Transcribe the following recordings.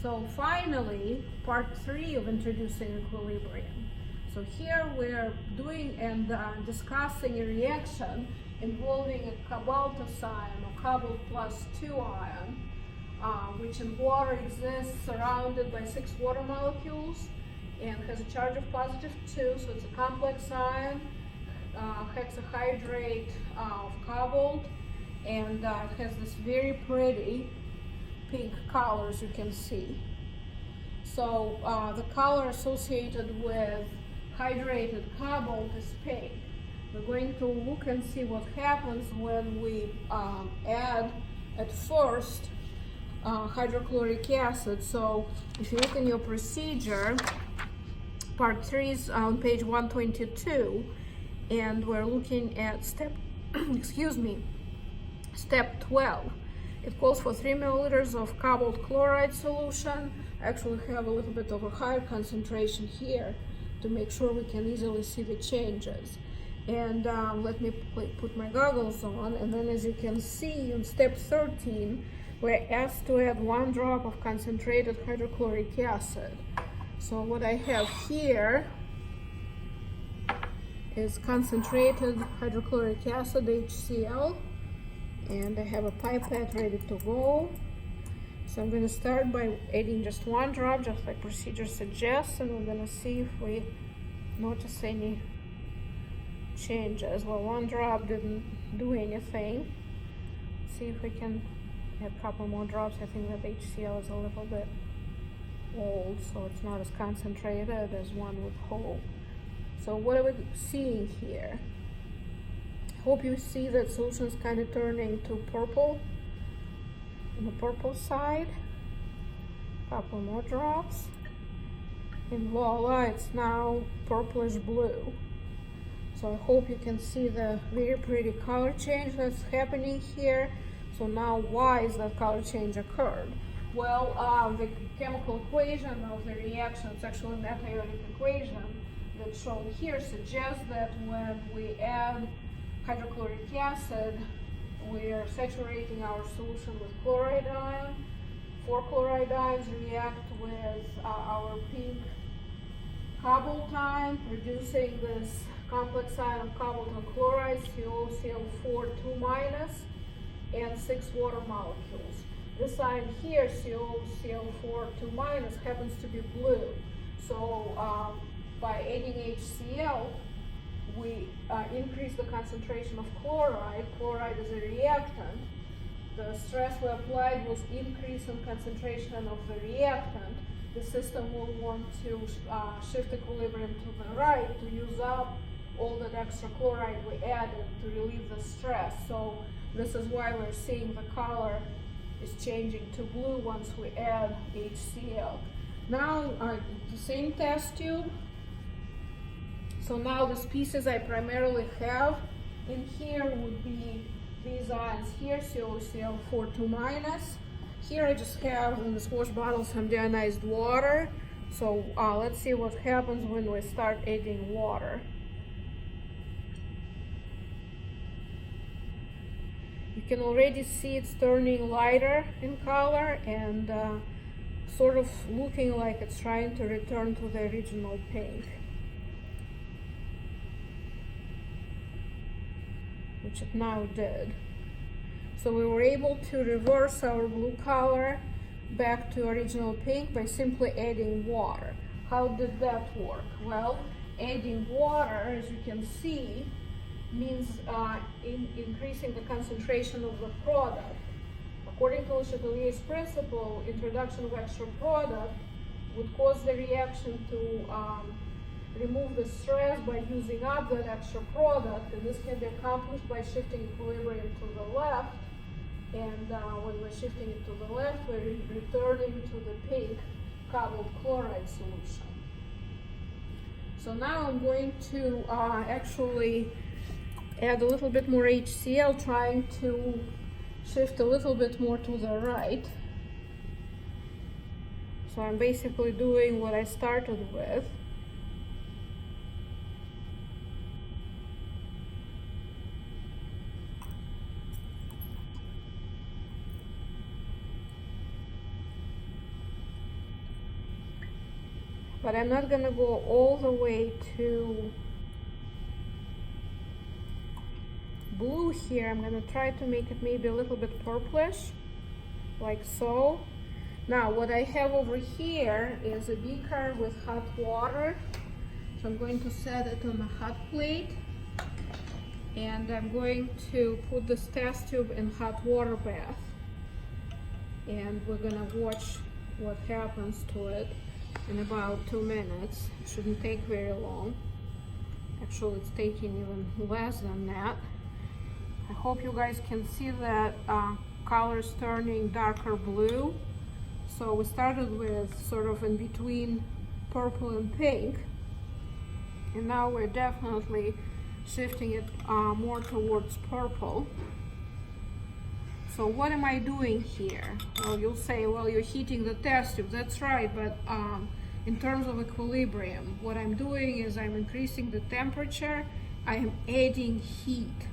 So finally, part 3 of introducing equilibrium. So here we're doing and discussing a reaction involving a cobaltose ion or cobalt plus 2 ion, which in water exists surrounded by 6 water molecules and has a charge of positive 2, so it's a complex ion, hexahydrate of cobalt, and it has this very pretty pink color, as you can see. So the color associated with hydrated cobalt is pink. We're going to look and see what happens when we add at first hydrochloric acid. So if you look in your procedure, part 3 is on page 122, and we're looking at step step 12. It calls for 3 milliliters of cobalt chloride solution. I actually have a little bit of a higher concentration here to make sure we can easily see the changes. And let me put my goggles on, and then as you can see in step 13, we're asked to add 1 drop of concentrated hydrochloric acid. So what I have here is concentrated hydrochloric acid, HCl, and I have a pipette ready to go. So I'm going to start by adding just 1 drop, just like procedure suggests, and we're going to see if we notice any changes. Well, 1 drop didn't do anything. Let's see if we can add a couple more drops. I think that HCl is a little bit old, so it's not as concentrated as one would hope. So what are we seeing here? Hope you see that solution is kind of turning to purple on the purple side. Couple more drops, and voila, it's now purplish blue. So I hope you can see the very pretty color change that's happening here. So now why is that color change occurred? Well, the chemical equation of the reaction, it's actually an anionic equation that's shown here, suggests that when we add hydrochloric acid, we are saturating our solution with chloride ion. 4 chloride ions react with our pink cobalt ion, producing this complex ion of cobalt and chloride, COCl4 2-, and 6 water molecules. This ion here, COCl4 2-, happens to be blue. So by adding HCl, we increase the concentration of chloride. Chloride is a reactant. The stress we applied was increase in concentration of the reactant. The system will want to shift equilibrium to the right to use up all that extra chloride we added to relieve the stress. So this is why we're seeing the color is changing to blue once we add HCl. Now the same test tube. So now the species I primarily have in here would be these ions here, COCl4 2-. Here I just have in this wash bottle some deionized water. So let's see what happens when we start adding water. You can already see it's turning lighter in color and sort of looking like it's trying to return to the original pink, which it now did. So we were able to reverse our blue color back to original pink by simply adding water. How did that work? Well, adding water, as you can see, means increasing the concentration of the product. According to Le Chatelier's principle, introduction of extra product would cause the reaction to remove the stress by using up that extra product, and this can be accomplished by shifting equilibrium to the left. And when we're shifting it to the left, we're returning to the pink cobalt chloride solution. So now I'm going to actually add a little bit more HCl, trying to shift a little bit more to the right. So I'm basically doing what I started with. but I'm not gonna go all the way to blue here. I'm gonna try to make it maybe a little bit purplish, like so. Now what I have over here is a beaker with hot water. So I'm going to set it on a hot plate, and I'm going to put this test tube in hot water bath. And we're gonna watch what happens to it in about 2 minutes. It shouldn't take very long. Actually, it's taking even less than that. I hope you guys can see that color is turning darker blue. So we started with sort of in between purple and pink, and now we're definitely shifting it more towards purple. So what am I doing here? Well, you'll say, well, you're heating the test tube. That's right, but in terms of equilibrium, what I'm doing is I'm increasing the temperature. I am adding heat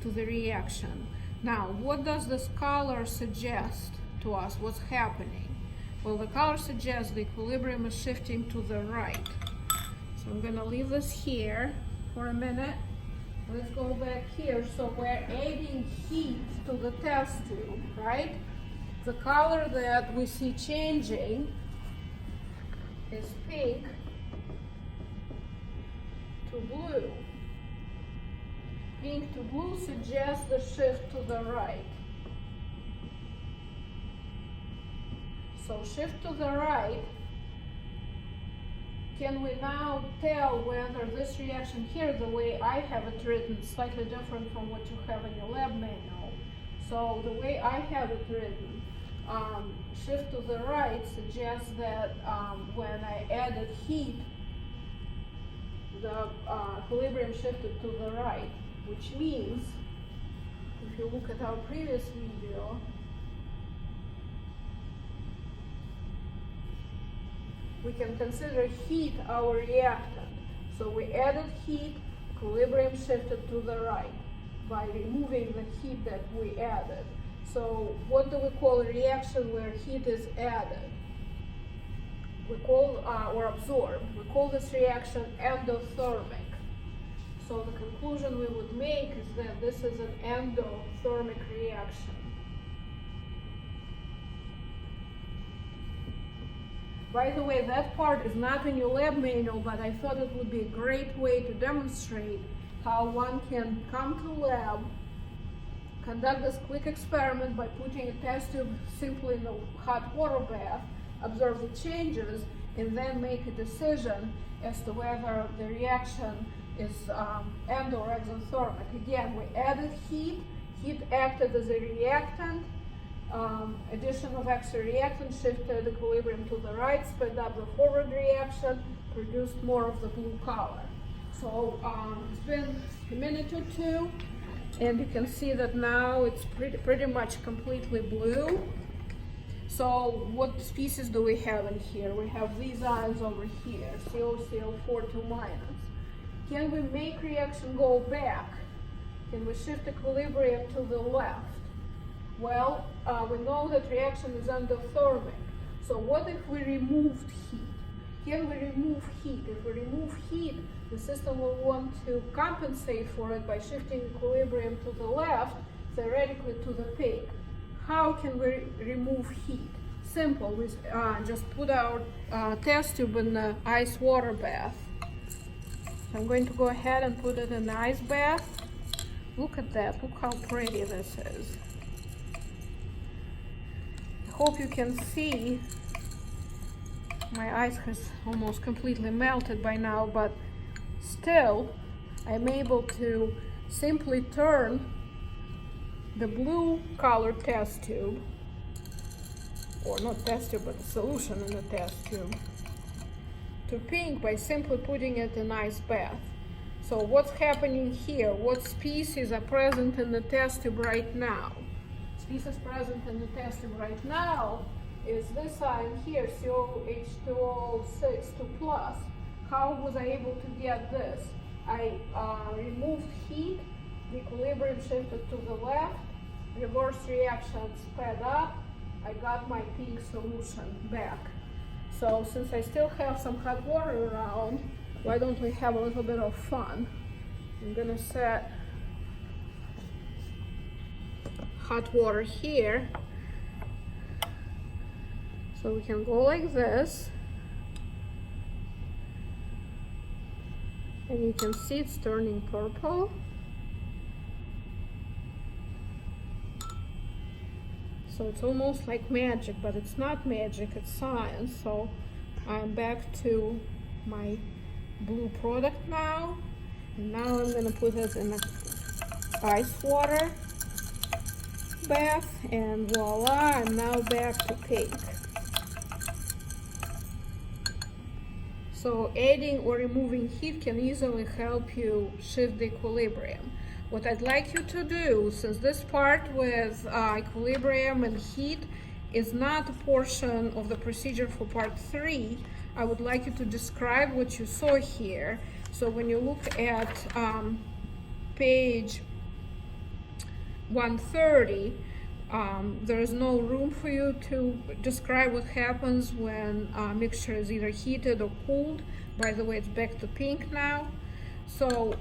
to the reaction. Now, what does this color suggest to us? What's happening? Well, the color suggests the equilibrium is shifting to the right. So I'm gonna leave this here for a minute. Let's go back here. So we're adding heat to the test tube, right? The color that we see changing is pink to blue. Pink to blue suggests the shift to the right. So shift to the right. Can we now tell whether this reaction here, the way I have it written, is slightly different from what you have in your lab manual? So the way I have it written, shift to the right suggests that when I added heat, the equilibrium shifted to the right, which means, if you look at our previous video, we can consider heat our reactant. So we added heat, equilibrium shifted to the right by removing the heat that we added. So what do we call a reaction where heat is added? We call, or absorbed, we call this reaction endothermic. So the conclusion we would make is that this is an endothermic reaction. By the way, that part is not in your lab manual, but I thought it would be a great way to demonstrate how one can come to lab, conduct this quick experiment by putting a test tube simply in a hot water bath, observe the changes, and then make a decision as to whether the reaction is endo or exothermic. Again, we added heat, heat acted as a reactant, addition of extra reactant shifted equilibrium to the right, sped up the forward reaction, produced more of the blue color. So it's been a minute or two, and you can see that now it's pretty much completely blue. So what species do we have in here? We have these ions over here, COCl4 2-. Can we make reaction go back? Can we shift equilibrium to the left? Well, we know that reaction is endothermic. So what if we removed heat? Can we remove heat? If we remove heat, the system will want to compensate for it by shifting equilibrium to the left, theoretically to the peak. How can we remove heat? Simple, we just put our test tube in the ice water bath. So I'm going to go ahead and put it in the ice bath. Look at that, look how pretty this is. I hope you can see. My ice has almost completely melted by now, but still I'm able to simply turn the blue colored test tube, or not test tube, but the solution in the test tube, to pink by simply putting it in ice bath. So what's happening here? What species are present in the test tube right now? Species present in the test tube right now is this ion here, COH2O6 2+. How was I able to get this? I removed heat, the equilibrium shifted to the left, reverse reaction sped up, I got my pink solution back. So since I still have some hot water around, why don't we have a little bit of fun? I'm gonna set hot water here. So we can go like this. And you can see it's turning purple. So it's almost like magic, but it's not magic, it's science. So I'm back to my blue product now. And now I'm gonna put it in a ice water bath, and voila, I'm now back to pink. So adding or removing heat can easily help you shift the equilibrium. What I'd like you to do, since this part with equilibrium and heat is not a portion of the procedure for part 3, I would like you to describe what you saw here. So when you look at page 130, there is no room for you to describe what happens when mixture is either heated or cooled. By the way, it's back to pink now. So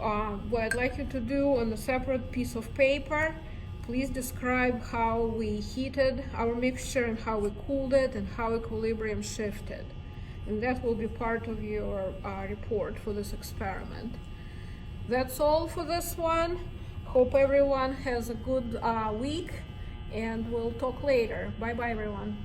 what I'd like you to do on a separate piece of paper, please describe how we heated our mixture and how we cooled it and how equilibrium shifted. And that will be part of your report for this experiment. That's all for this one. Hope everyone has a good week, and we'll talk later. Bye bye everyone.